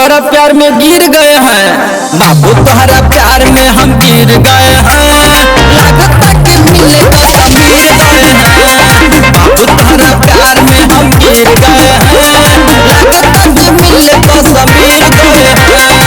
तुम्हारा प्यार में गिर गए हैं बाबू, तुम्हारा प्यार में हम गिर गए हैं। लगता कि मिले तो समीर गए हैं बाबू, तुम्हारा प्यार में हम गिर गए हैं। लगता कि मिले तो समीर गए हैं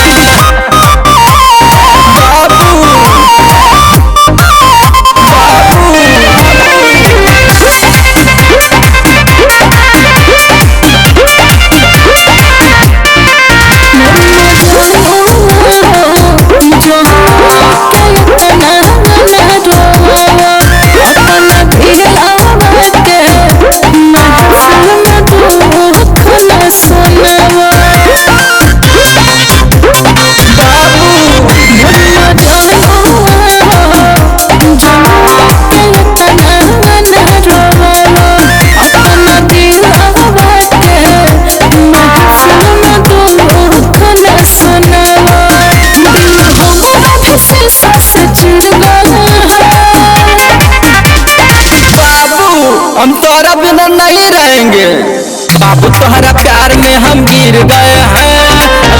बाबू। हम तोरा बिना नहीं रहेंगे बाबू, तुम्हारा प्यार में हम गिर गए हैं।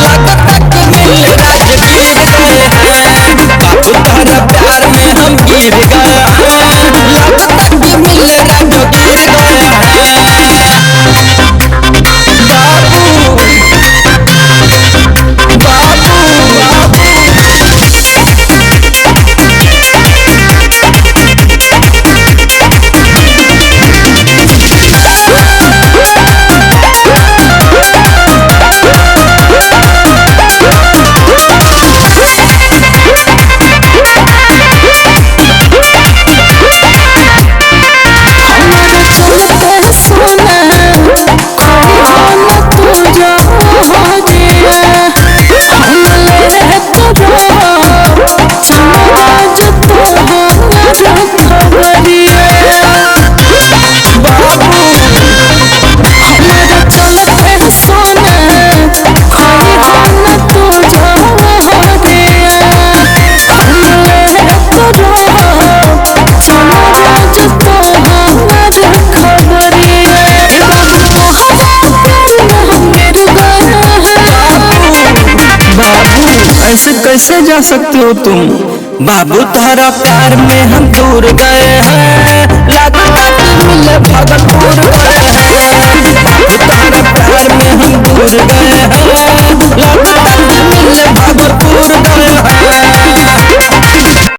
लगता कि मिल राजगीर गए हैं बाबू, तुम्हारा प्यार में हम गिर गए हैं। लगता कि मिल राजगीर गए हैं बाबू। ऐसे कैसे जा सकते हो तुम बाबू, तुम्हारा प्यार में हम दूर गए हैं। लगता कि मिले भगतपुर गए